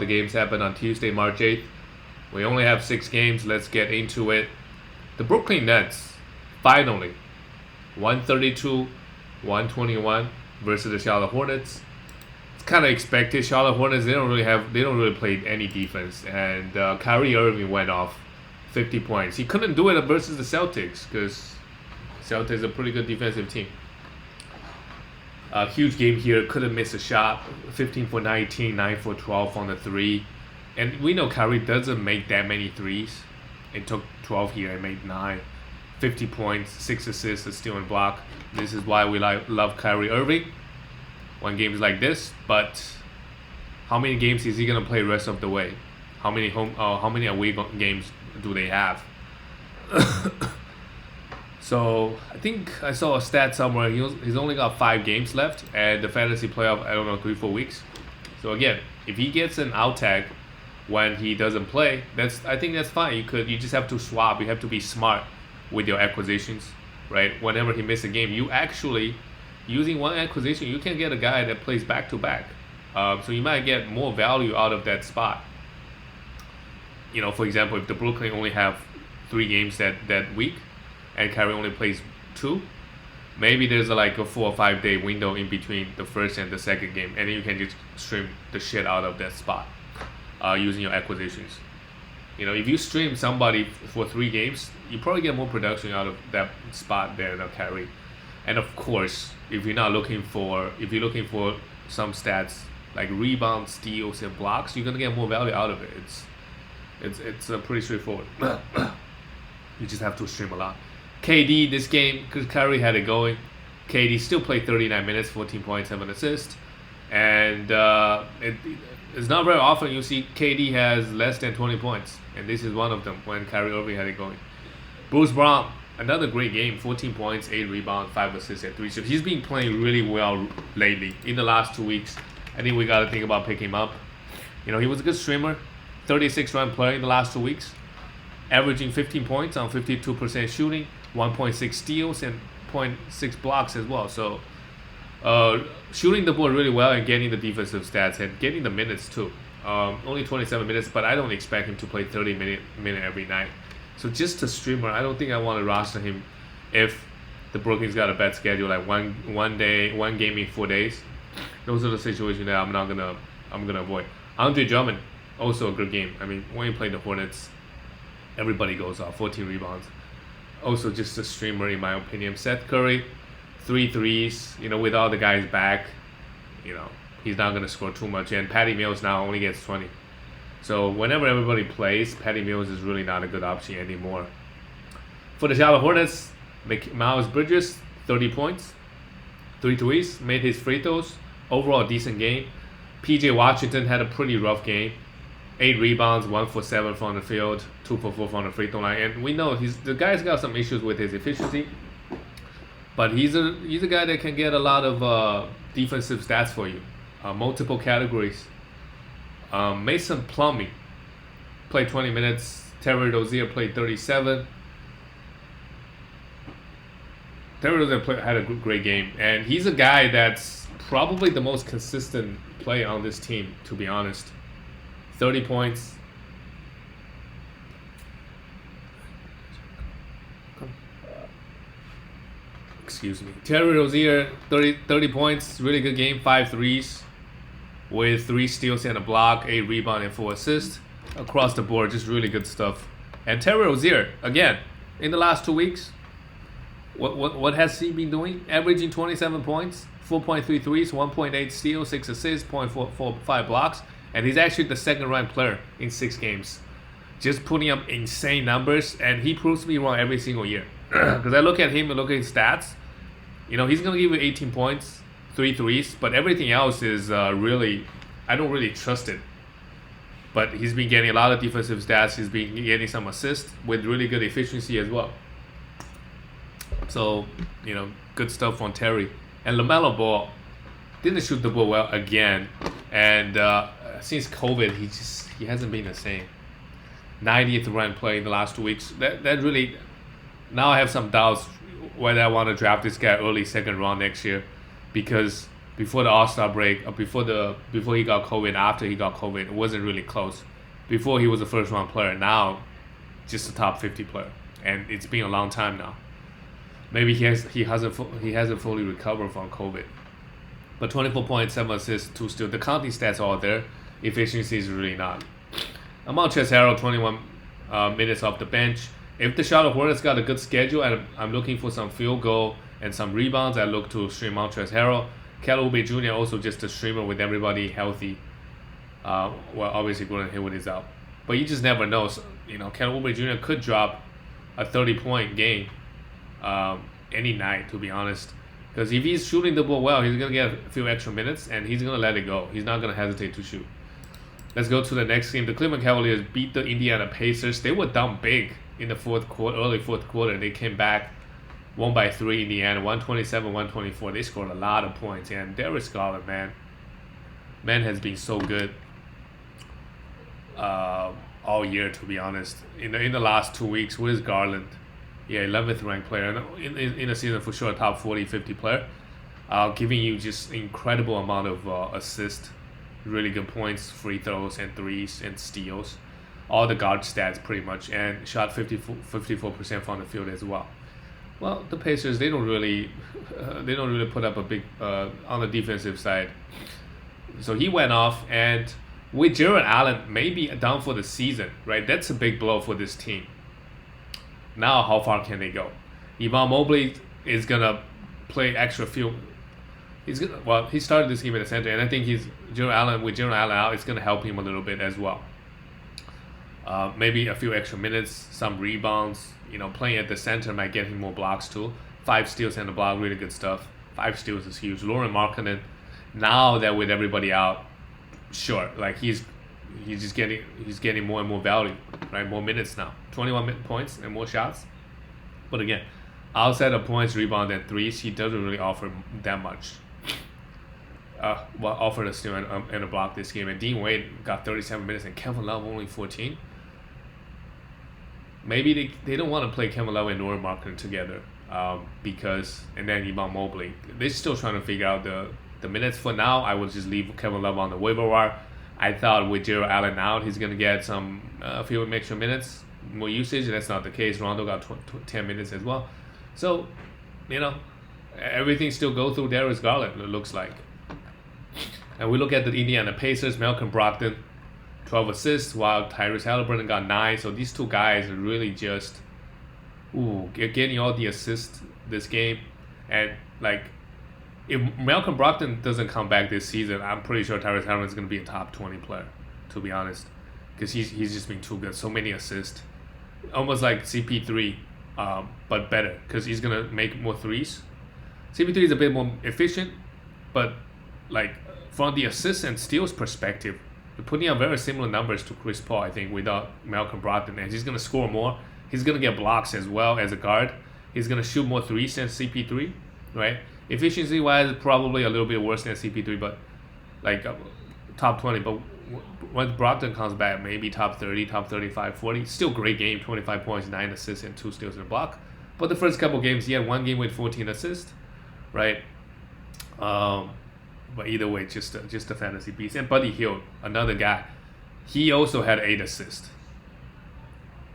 The games happen on Tuesday, March 8th. We only have 6 games. Let's get into it. The Brooklyn Nets finally 132-121 versus the Charlotte Hornets. It's kind of expected. Charlotte Hornets, they don't really play any defense, and Kyrie Irving went off 50 points. He couldn't do it versus the Celtics because Celtics is a pretty good defensive team. A huge game here, couldn't miss a shot. 15 for 19, 9 for 12 on the 3. And we know Kyrie doesn't make that many threes. It took 12 here and made 9. 50 points, 6 assists, a steal and block. This is why we love Kyrie Irving when games like this. But how many games is he gonna play rest of the way? How many away games do they have? So I think I saw a stat somewhere. He's only got 5 games left, and the fantasy playoff, I don't know, 3-4 weeks. So again, if he gets an out tag when he doesn't play, I think that's fine. You just have to swap. You have to be smart with your acquisitions, right? Whenever he misses a game, you actually using one acquisition, you can get a guy that plays back to back. So you might get more value out of that spot. You know, for example, if the Brooklyn only have 3 games that week, and Kyrie only plays 2, maybe there's like a 4 or 5 day window in between the first and the second game, and then you can just stream the shit out of that spot using your acquisitions. You know, if you stream somebody for 3 games, you probably get more production out of that spot there than Kyrie. And of course, if you're looking for some stats like rebounds, steals, and blocks, you're gonna get more value out of it. It's pretty straightforward. You just have to stream a lot. KD, this game, because Kyrie had it going, KD still played 39 minutes, 14 points, 7 assists. And it's not very often you see KD has less than 20 points. And this is one of them when Kyrie Irving had it going. Bruce Brown, another great game, 14 points, 8 rebounds, 5 assists, and 3 shoots. He's been playing really well lately in the last 2 weeks. I think we got to think about picking him up. You know, he was a good streamer, 36-run player in the last 2 weeks, averaging 15 points on 52% shooting, 1.6 steals, and 0.6 blocks as well. So shooting the ball really well and getting the defensive stats and getting the minutes too. Only 27 minutes, but I don't expect him to play 30 minute every night. So just a streamer, I don't think I want to roster him if the Brooklyn's got a bad schedule, like one game in 4 days. Those are the situations that I'm gonna avoid. Andre Drummond, also a good game. I mean, when you play the Hornets, everybody goes off, 14 rebounds. Also just a streamer in my opinion. Seth Curry, 3 threes, you know, with all the guys back, you know, he's not going to score too much. And Patty Mills now only gets 20. So whenever everybody plays, Patty Mills is really not a good option anymore. For the Charlotte Hornets, Miles Bridges, 30 points, 3 threes, made his free throws. Overall, decent game. PJ Washington had a pretty rough game. 8 rebounds, 1 for 7 from the field, 2 for 4 from the free throw line. And we know the guy's got some issues with his efficiency, but he's a guy that can get a lot of defensive stats for you, multiple categories. Mason Plumlee played 20 minutes. Terry Rozier played 37. Terry Rozier had a great game, and he's a guy that's probably the most consistent player on this team, to be honest. 30 points. Excuse me. Terry Rozier, 30 points. Really good game. 5 threes with 3 steals and a block, 8 rebounds, and 4 assists. Across the board, just really good stuff. And Terry Rozier, again, in the last 2 weeks, what has he been doing? Averaging 27 points, 4.3 threes, 1.8 steals, 6 assists, 0.45 blocks. And he's actually the second-ranked player in 6 games. Just putting up insane numbers, and he proves me wrong every single year. Because I look at him and look at his stats. You know, he's going to give you 18 points, 3 threes, but everything else is really, I don't really trust it. But he's been getting a lot of defensive stats. He's been getting some assists with really good efficiency as well. So, you know, good stuff on Terry. And LaMelo Ball didn't shoot the ball well again. And since COVID, he hasn't been the same. 90th ranked play in the last 2 weeks. That really, now I have some doubts whether I want to draft this guy early second round next year, because before the All-Star break, before he got COVID, after he got COVID, it wasn't really close. Before he was a first-round player, now just a top 50 player, and it's been a long time now. Maybe he hasn't fully recovered from COVID. But 24 points, 7 assists, 2 steals. The counting stats are all there. Efficiency is really not. Montrezl Harrell, 21 minutes off the bench. If the Charlotte Hornets got a good schedule and I'm looking for some field goal and some rebounds, I look to stream Montrezl Harrell. Kelly Oubre Jr. also just a streamer with everybody healthy. Well, obviously Gordon Hayward is out. But you just never know. So, Kelly Oubre Jr. could drop a 30-point game any night, to be honest. Because if he's shooting the ball well, he's going to get a few extra minutes and he's going to let it go. He's not going to hesitate to shoot. Let's go to the next game. The Cleveland Cavaliers beat the Indiana Pacers. They were down big in the early fourth quarter. They came back, won by 3 in the end, 127-124. They scored a lot of points. And Darius Garland, man has been so good all year, to be honest. In the last 2 weeks, where's Garland? Yeah, 11th ranked player. In the season, for sure, top 40, 50 player. Giving you just incredible amount of assists. Really good points, free throws, and threes, and steals. All the guard stats, pretty much. And shot 54% from the field as well. Well, the Pacers, they don't really put up a big on the defensive side. So he went off, and with Jared Allen maybe down for the season, right? That's a big blow for this team. Now, how far can they go? Evan Mobley is gonna play extra field. He started this game at the center, and I think Jared Allen out, it's gonna help him a little bit as well. Maybe a few extra minutes, some rebounds. Playing at the center might get him more blocks too. 5 steals and a block, really good stuff. 5 steals is huge. Lauren Markkanen, now that with everybody out, sure, like he's getting more and more value, right? More minutes now, 21 points and more shots. But again, outside of points, rebound, and threes, he doesn't really offer that much. Offered a steal and a block this game, and Dean Wade got 37 minutes and Kevin Love only 14. Maybe they don't want to play Kevin Love and Lauren Markkanen together because, and then Evan Mobley. They're still trying to figure out the minutes. For now, I would just leave Kevin Love on the waiver wire. I thought with Jared Allen out, he's going to get a few extra minutes, more usage. That's not the case. Rondo got 10 minutes as well. So, everything still goes through Darius Garland, it looks like. And we look at the Indiana Pacers, Malcolm Brogdon, 12 assists, while Tyrese Halliburton got 9. So these two guys are really just getting all the assists this game. And, if Malcolm Brogdon doesn't come back this season, I'm pretty sure Tyrese Halliburton is going to be a top 20 player, to be honest. Because he's just been too good. So many assists. Almost like CP3, but better. Because he's going to make more threes. CP3 is a bit more efficient, but from the assists and steals perspective, they're putting out very similar numbers to Chris Paul, I think, without Malcolm Brogdon. And he's going to score more. He's going to get blocks as well as a guard. He's going to shoot more threes than CP3, right? Efficiency-wise, probably a little bit worse than CP3, but top 20. But when Brogdon comes back, maybe top 30, top 35, 40. Still great game, 25 points, 9 assists, and 2 steals and a block. But the first couple games, he had one game with 14 assists, right? But either way, just a fantasy piece. And Buddy Hield, another guy, he also had 8 assists.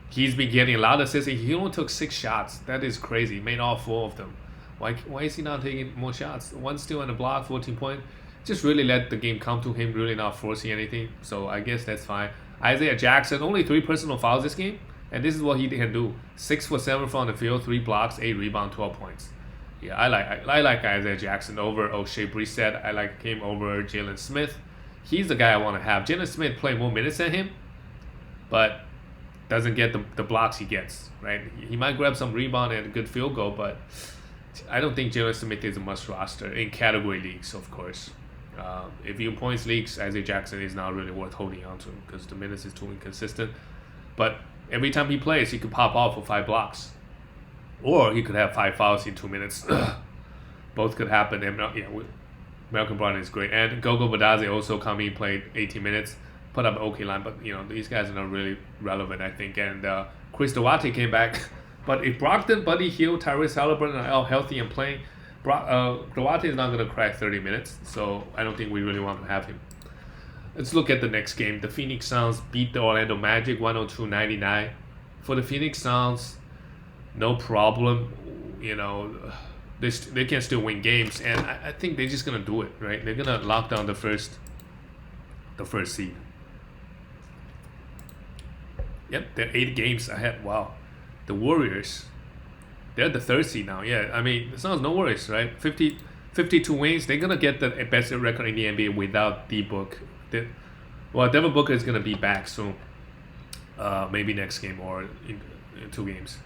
He's been getting a lot of assists. He only took 6 shots. That is crazy. He made all 4 of them. Why is he not taking more shots? 1 steal and a block, 14 points. Just really let the game come to him, really not forcing anything. So I guess that's fine. Isaiah Jackson, only 3 personal fouls this game. And this is what he can do. 6 for 7 from the field, 3 blocks, 8 rebounds, 12 points. Yeah, I like Isaiah Jackson over O'Shea Brissett. I like him over Jalen Smith. He's the guy I want to have. Jalen Smith play more minutes than him, but doesn't get the blocks he gets, right? He might grab some rebound and a good field goal, but I don't think Jalen Smith is a must roster in category leagues, of course. If you points leagues, Isaiah Jackson is not really worth holding on to because the minutes is too inconsistent. But every time he plays, he could pop off for 5 blocks. Or he could have 5 fouls in 2 minutes. Both could happen. And Malcolm Brogdon is great. And Gogo Badaze also played 18 minutes, put up an okay line. But, these guys are not really relevant, I think. And Chris Duarte came back. But if Brogdon, Buddy Hield, Tyrese Halliburton are all healthy and playing, Kawhi is not going to crack 30 minutes, so I don't think we really want to have him. Let's look at the next game. The Phoenix Suns beat the Orlando Magic 102-99. For the Phoenix Suns, no problem. You know, they can still win games, and I think they're just gonna do it, right? They're gonna lock down the first seed. Yep, they're 8 games ahead. Wow, the Warriors, they're the 3rd seed now. Yeah, I mean, the Suns, no worries, right? 52 wins. They're gonna get the best record in the NBA without D-Book. Devin Booker is gonna be back soon. Maybe next game or in 2 games,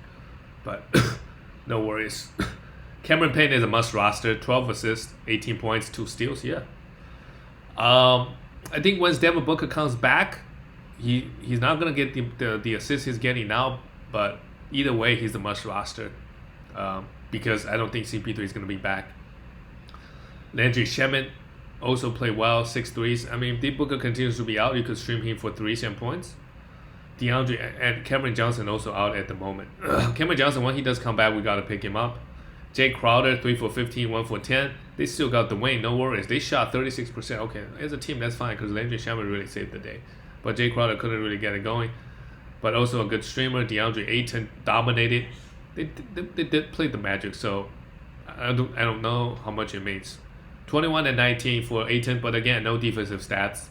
but no worries. Cameron Payne is a must roster. 12 assists, 18 points, 2 steals. Yeah. I think once Devin Booker comes back, he's not gonna get the assists he's getting now, but either way, he's a must roster. Because I don't think CP3 is gonna be back. Landry Shamet also played well, 6 threes. I mean, if D Booker continues to be out, you could stream him for 3s and points. DeAndre and Cameron Johnson also out at the moment. Cameron Johnson, when he does come back, we gotta pick him up. Jay Crowder, 3 for 15, 1 for 10. They still got the win, no worries. They shot 36%. Okay, as a team, that's fine because Landry Shamet really saved the day. But Jay Crowder couldn't really get it going. But also a good streamer. DeAndre Ayton dominated. They did play the Magic, so I don't know how much it means. 21 and 19 for Ayton, but again, no defensive stats.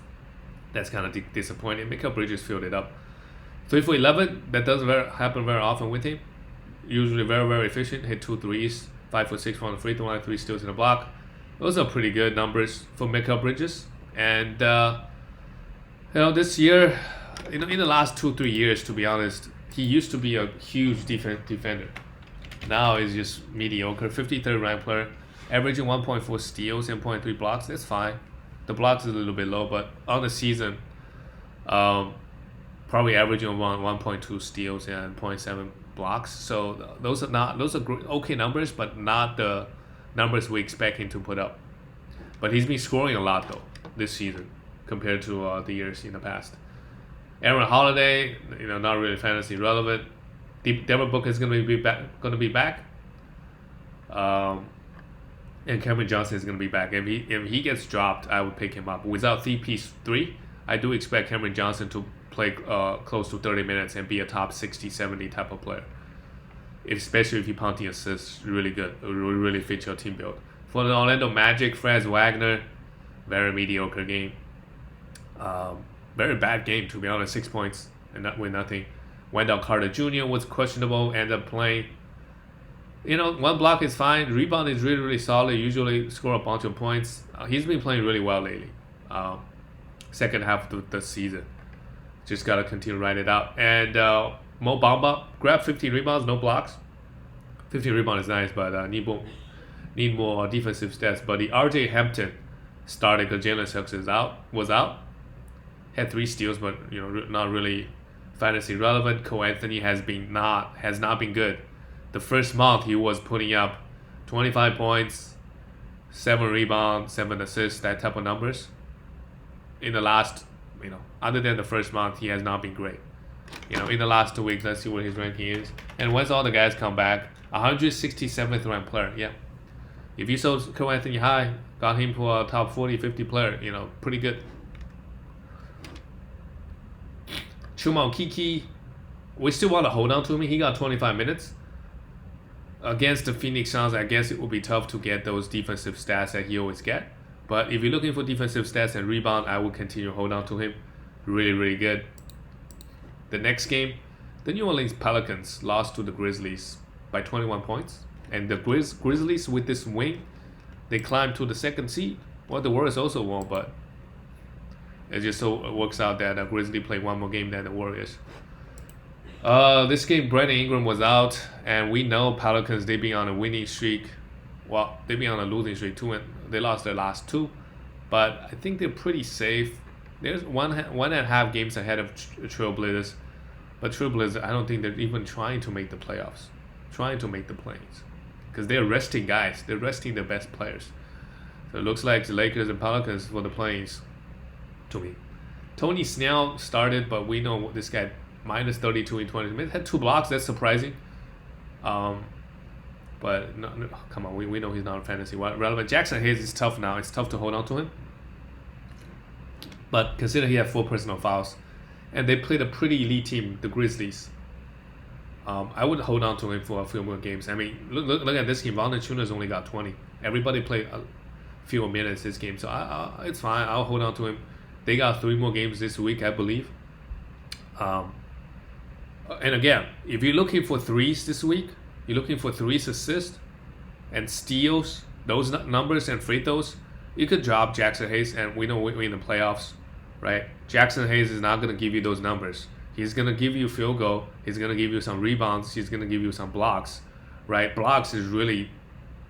That's kind of disappointing. Mikal Bridges filled it up. 3 for 11. That doesn't happen very often with him. Usually very, very efficient. Hit 2 threes. 5 for 6 from the free throw line. 3 steals in the block. Those are pretty good numbers for Mikal Bridges. And this year, in the last 2-3 years, to be honest, he used to be a huge defender. Now he's just mediocre. 53rd ranked player, averaging 1.4 steals and 0.3 blocks. That's fine. The blocks is a little bit low, but on the season, probably averaging around 1.2 steals and 0.7 blocks. So those are okay numbers, but not the numbers we expect him to put up. But he's been scoring a lot though this season compared to the years in the past. Aaron Holiday, not really fantasy relevant. Devin Booker is going to be back. And Cameron Johnson is going to be back. If he gets dropped, I would pick him up. Without CP3, I do expect Cameron Johnson to play close to 30 minutes and be a top 60, 70 type of player. Especially if he punting assists, really good. It will really fit your team build. For the Orlando Magic, Franz Wagner, very mediocre game. Very bad game, to be honest. 6 points and with nothing. Wendell Carter Jr. was questionable, ended up playing. 1 block is fine. Rebound is really, really solid. Usually score a bunch of points. He's been playing really well lately. Second half of the season. Just got to continue to ride it out. And Mo Bamba grabbed 15 rebounds, no blocks. 15 rebounds is nice, but need more defensive stats. But the RJ Hampton started because Jalen Suggs was out. Had 3 steals, but not really fantasy relevant. Cole Anthony has not been good. The first month he was putting up 25 points, 7 rebounds, 7 assists, that type of numbers. In the last, other than the first month, he has not been great. In the last 2 weeks, let's see what his ranking is. And once all the guys come back, 167th ranked player. Yeah, if you sold Cole Anthony high, got him for a top 40, 50 player. Pretty good. Chuma Okeke, we still want to hold on to him. He got 25 minutes. Against the Phoenix Suns, I guess it will be tough to get those defensive stats that he always get. But if you're looking for defensive stats and rebound, I will continue to hold on to him. Really, really good. The next game, the New Orleans Pelicans lost to the Grizzlies by 21 points. And the Grizzlies, with this win, they climbed to the 2nd seed. Well, the Warriors also won, but it just so works out that the Grizzlies play 1 more game than the Warriors. This game, Brandon Ingram was out, and we know Pelicans, they've been on a winning streak. Well, they've been on a losing streak too, and they lost their last 2. But I think they're pretty safe. There's one and a half games ahead of Trailblazers. But Trailblazers, I don't think they're even trying to make the playoffs. Trying to make the plays. Because they're resting guys. They're resting their best players. So it looks like the Lakers and Pelicans for the plays to me. Tony Snell started, but we know this guy minus 32 in 20 minutes. Had 2 blocks. That's surprising. But no, come on, we know he's not fantasy relevant. Jackson Hayes is tough now. It's tough to hold on to him. But consider he had 4 personal fouls, and they played a pretty elite team, the Grizzlies. I would hold on to him for a few more games. I mean, look at this game. Valanciunas only got 20. Everybody played a few more minutes this game, so it's fine. I'll hold on to him. They got 3 more games this week, I believe. And again, if you're looking for threes this week, you're looking for threes, assists, and steals, those numbers and free throws, you could drop Jackson Hayes, and we know we're in the playoffs, right? Jackson Hayes is not going to give you those numbers. He's going to give you field goal. He's going to give you some rebounds. He's going to give you some blocks, right? Blocks is really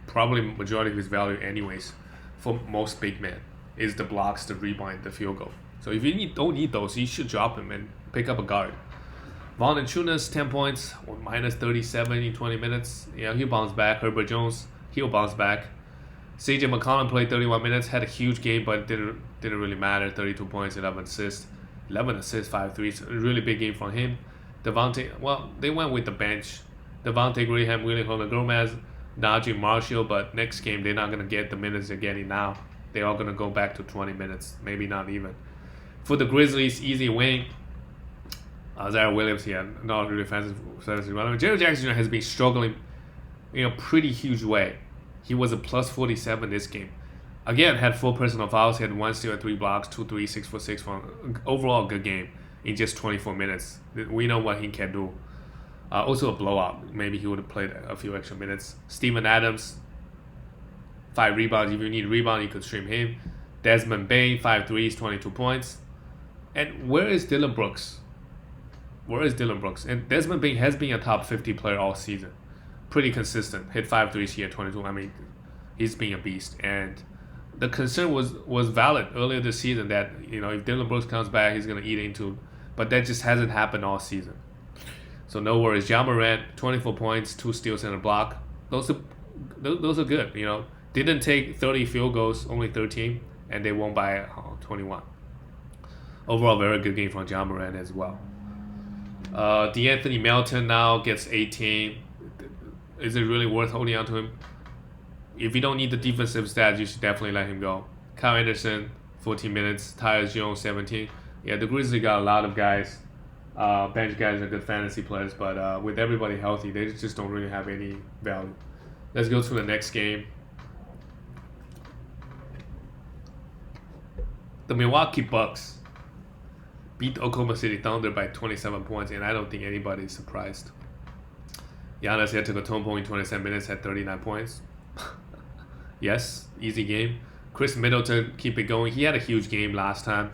probably majority of his value anyways for most big men, is the blocks, the rebound, the field goal. So if you don't need those, you should drop him and pick up a guard. Valanciunas, 10 points, minus 37 in 20 minutes. Yeah, he'll bounce back. Herbert Jones, he'll bounce back. CJ McCollum played 31 minutes, had a huge game, but didn't really matter. 32 points, 11 assists. 5 threes. A really big game from him. They went with the bench. Devontae Graham, Willie Holland-Gomez, Najee Marshall, but next game they're not going to get the minutes they're getting now. They're all going to go back to 20 minutes, maybe not even. For the Grizzlies, easy win. Zaire Williams here, not really fantasy relevant. Jerry Jackson has been struggling in a pretty huge way. He was a plus 47 this game. Again, had 4 personal fouls, had 1 steal and 3 blocks, 2 3, 6 for 6 from overall good game in just 24 minutes. We know what he can do. Also a blowout. Maybe he would have played a few extra minutes. Steven Adams, 5 rebounds. If you need a rebound, you could stream him. Desmond Bane, 5 threes, 22 points. And where is Dylan Brooks? And Desmond Bane has been a top 50 player all season. Pretty consistent. Hit 5 threes here, 22. I mean, he's being a beast. And the concern was valid earlier this season that, if Dylan Brooks comes back, he's going to eat into. But that just hasn't happened all season. So no worries. Ja Morant, 24 points, 2 steals and a block. Those are good. Didn't take 30 field goals, only 13, and they won by 21. Overall, very good game from Ja Morant as well. DeAnthony Melton now gets 18. Is it really worth holding on to him? If you don't need the defensive stats, you should definitely let him go. Kyle Anderson, 14 minutes. Tyus Jones, 17. Yeah, the Grizzlies got a lot of guys. Bench guys are good fantasy players, but with everybody healthy, they just don't really have any value. Let's go to the next game. The Milwaukee Bucks beat Oklahoma City Thunder by 27 points, and I don't think anybody is surprised. Giannis had took a turn point in 27 minutes, had 39 points. Yes, easy game. Chris Middleton, keep it going. He had a huge game last time.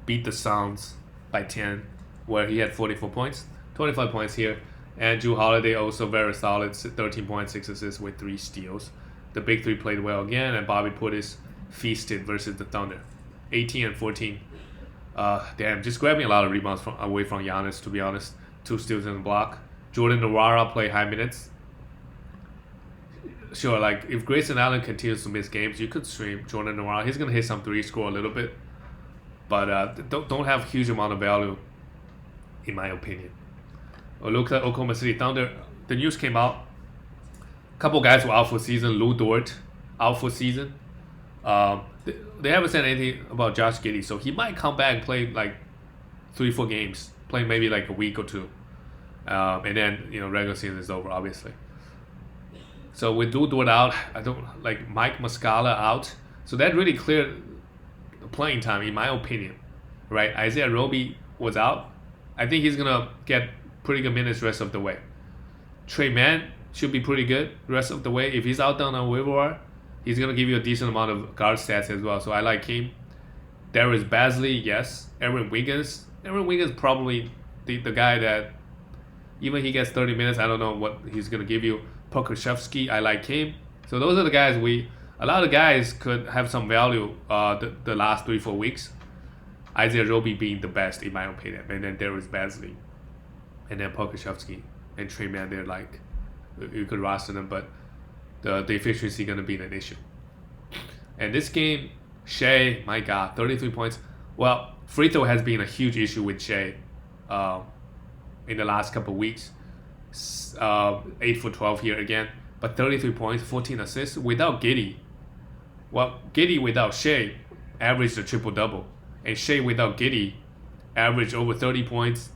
Beat the Suns by 10, where he had 44 points. 25 points here. And Jrue Holiday also very solid, 13 points, 6 assists with 3 steals. The big 3 played well again, and Bobby Portis feasted versus the Thunder. 18 and 14. Just grabbing a lot of rebounds away from Giannis, to be honest. 2 steals and a block. Jordan Nwora played high minutes. Sure, like if Grayson Allen continues to miss games, you could stream Jordan Nwora. He's gonna hit some 3, score a little bit, but don't have huge amount of value, in my opinion. Look at Oklahoma City Thunder. The news came out. A couple guys were out for season. Lou Dort out for season. They haven't said anything about Josh Giddey, so he might come back and play like 3-4 games, play maybe like a week or 2, and then regular season is over, obviously. So with Lou Dort out, I don't like Mike Muscala out, so that really cleared the playing time, in my opinion, right? Isaiah Roby was out. I think he's gonna get pretty good minutes rest of the way. Trey Mann should be pretty good rest of the way. If he's out down on waiver wire, he's going to give you a decent amount of guard stats as well. So I like him. Darius Bazley, yes. Aaron Wiggins. Aaron Wiggins probably the guy that even he gets 30 minutes, I don't know what he's going to give you. Pokusevski, I like him. So those are the guys a lot of guys could have some value the last 3-4 weeks. Isaiah Roby being the best, in my opinion. And then Darius Bazley. And then Pokusevski and Trey Mann, they're like, you could roster them, but the efficiency going to be an issue. And this game, Shea, my God, 33 points. Well, free throw has been a huge issue with Shea in the last couple of weeks. 8 for 12 here again. but 33 points, 14 assists without Giddey. Well, Giddey without Shea averaged a triple-double. And Shea without Giddey averaged over 30 points,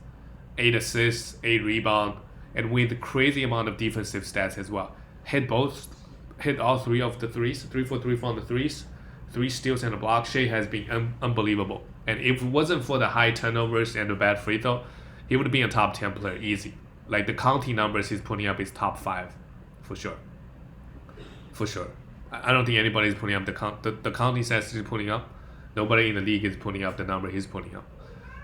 8 assists, 8 rebounds, and with a crazy amount of defensive stats as well. Hit all 3 of the threes, 3 for 3 from the threes, 3 steals and a block. Shea has been unbelievable. And if it wasn't for the high turnovers and the bad free throw, he would be a top 10 player easy. Like the counting numbers he's putting up is top 5, for sure. For sure. I don't think anybody's putting up the counting stats he's putting up. Nobody in the league is putting up the number he's putting up.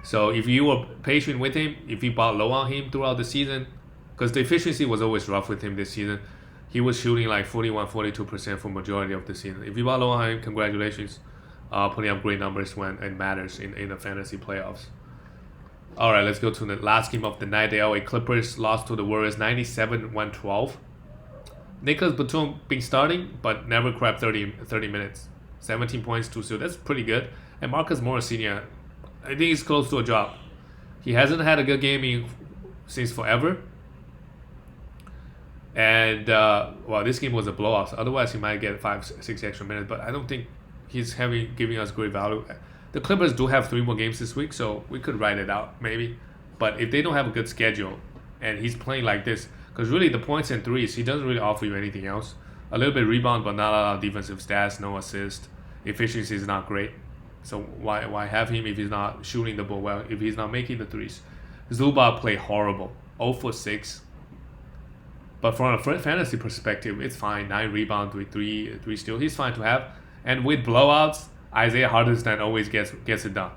So if you were patient with him, if you bought low on him throughout the season, because the efficiency was always rough with him this season, he was shooting like 41-42% for majority of the season. If you bought low on him, congratulations. Putting up great numbers when it matters in the fantasy playoffs. All right, let's go to the last game of the night. The LA Clippers lost to the Warriors 97-112. Nicholas Batum been starting, but never cracked 30 minutes. 17 points, 2 steals. That's pretty good. And Marcus Morris Sr., I think he's close to a drop. He hasn't had a good game since forever. And, this game was a blowout. So otherwise, he might get 5-6 extra minutes. But I don't think he's giving us great value. The Clippers do have 3 more games this week, so we could write it out, maybe. But if they don't have a good schedule, and he's playing like this, because really the points and threes, he doesn't really offer you anything else. A little bit rebound, but not a lot of defensive stats, no assist. Efficiency is not great. So why have him if he's not shooting the ball well, if he's not making the threes? Zubac played horrible, 0 for 6. But from a fantasy perspective, it's fine. 9 rebounds with 3 steals. He's fine to have. And with blowouts, Isaiah Hartenstein always gets it done.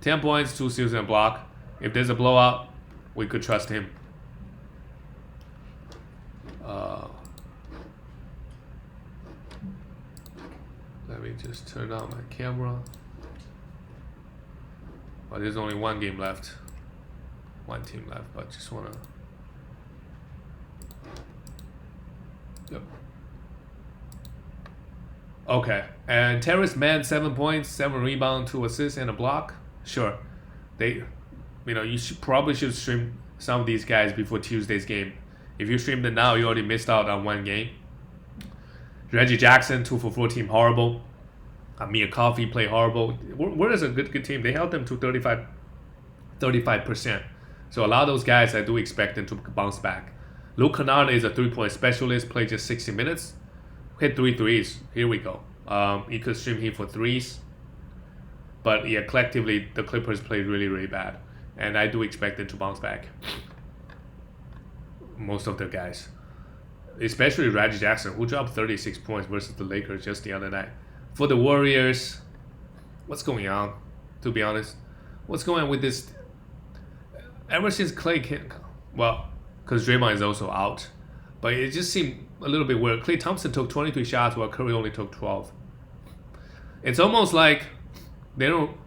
10 points, 2 steals and a block. If there's a blowout, we could trust him. Let me just turn on my camera. Well, there's only one game left. One team left, but just wanna. Yep. Okay, and Terrence Mann, 7 points, 7 rebounds, 2 assists, and a block. Sure, you probably should stream some of these guys before Tuesday's game. If you stream them now, you already missed out on one game. Reggie Jackson, 2 for 14, horrible. Amir Coffey played horrible. Warriors a good team. They held them to 35%. So a lot of those guys, I do expect them to bounce back. Luke Kennard is a 3-point specialist, played just 60 minutes. Hit 3 threes. Here we go. You could stream him for threes. But yeah, collectively, the Clippers played really, really bad. And I do expect them to bounce back. Most of the guys. Especially Reggie Jackson, who dropped 36 points versus the Lakers just the other night. For the Warriors, what's going on, to be honest? What's going on with this? Ever since Klay came, because Draymond is also out. But it just seemed a little bit weird. Klay Thompson took 23 shots while Curry only took 12. It's almost like they don't.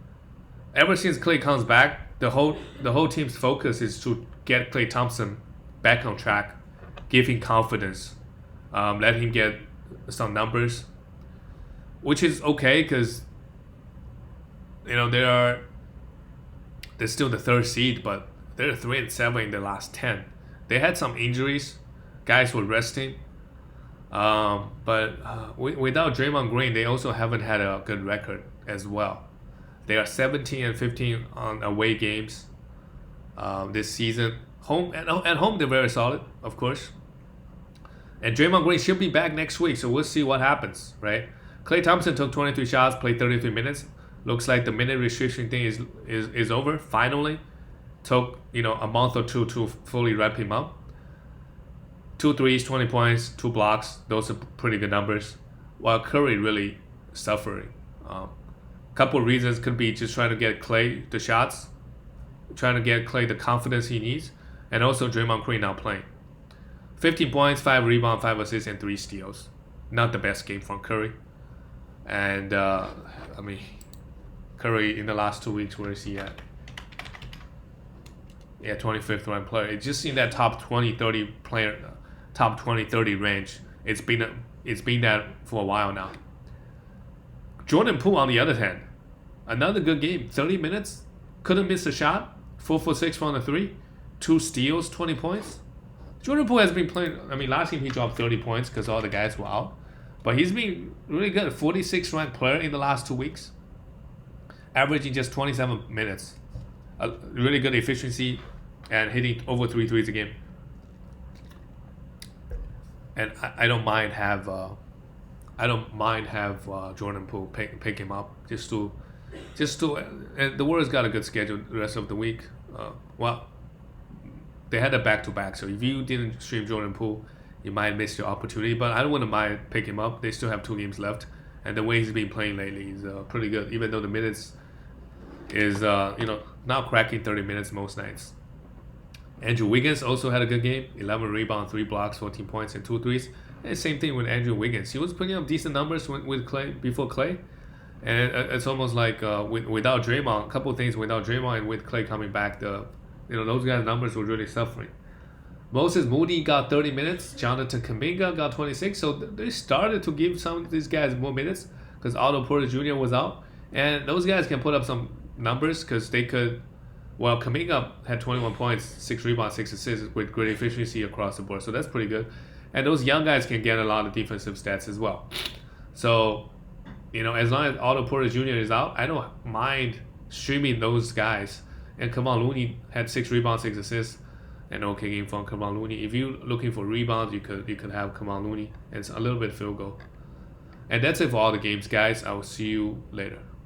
Ever since Klay comes back, the whole team's focus is to get Klay Thompson back on track, give him confidence, let him get some numbers, which is okay because they're still the 3rd seed, but they're 3-7 in the last 10. They had some injuries, guys were resting, but without Draymond Green, they also haven't had a good record as well. They are 17-15 on away games this season. At home, they're very solid, of course. And Draymond Green should be back next week, so we'll see what happens, right? Klay Thompson took 23 shots, played 33 minutes. Looks like the minute restriction thing is over, finally. Took, a month or two to fully wrap him up. 2 threes, 20 points, 2 blocks. Those are pretty good numbers. While Curry really suffering. Couple of reasons could be just trying to get Klay the shots, trying to get Klay the confidence he needs, and also Draymond Green now playing. 15 points, 5 rebounds, 5 assists, and 3 steals. Not the best game from Curry. And, Curry in the last 2 weeks, where is he at? Yeah, 25th ranked player. It's just in that top 20-30 player, top 20-30 range. It's been that for a while now. Jordan Poole, on the other hand, another good game. 30 minutes, couldn't miss a shot. 4 for 6 from the 3, 2 steals, 20 points. Jordan Poole has been playing. I mean, last game he dropped 30 points because all the guys were out, but he's been really good. 46th ranked player in the last 2 weeks, averaging just 27 minutes. A really good efficiency and hitting over 3 threes a game. And I don't mind have Jordan Poole pick him up just to and the Warriors got a good schedule the rest of the week. Well, they had a back-to-back, so if you didn't stream Jordan Poole, you might miss your opportunity. But I wouldn't mind pick him up. They still have 2 games left, and the way he's been playing lately is pretty good. Even though the minutes is now cracking 30 minutes most nights. Andrew Wiggins also had a good game. 11 rebounds, 3 blocks, 14 points, and 2 threes. And same thing with Andrew Wiggins. He was putting up decent numbers with Clay before Clay. And it's almost like without Draymond, a couple of things without Draymond and with Clay coming back, those guys' numbers were really suffering. Moses Moody got 30 minutes. Jonathan Kuminga got 26. So they started to give some of these guys more minutes because Otto Porter Jr. was out. And those guys can put up some numbers because they could. Well, Kuminga had 21 points, 6 rebounds, 6 assists with great efficiency across the board. So that's pretty good. And those young guys can get a lot of defensive stats as well. So, as long as Otto Porter Jr. is out, I don't mind streaming those guys. And Kevon Looney had 6 rebounds, 6 assists, and okay game from Kevon Looney. If you're looking for rebounds, you could have Kevon Looney. It's a little bit field goal. And that's it for all the games, guys. I will see you later.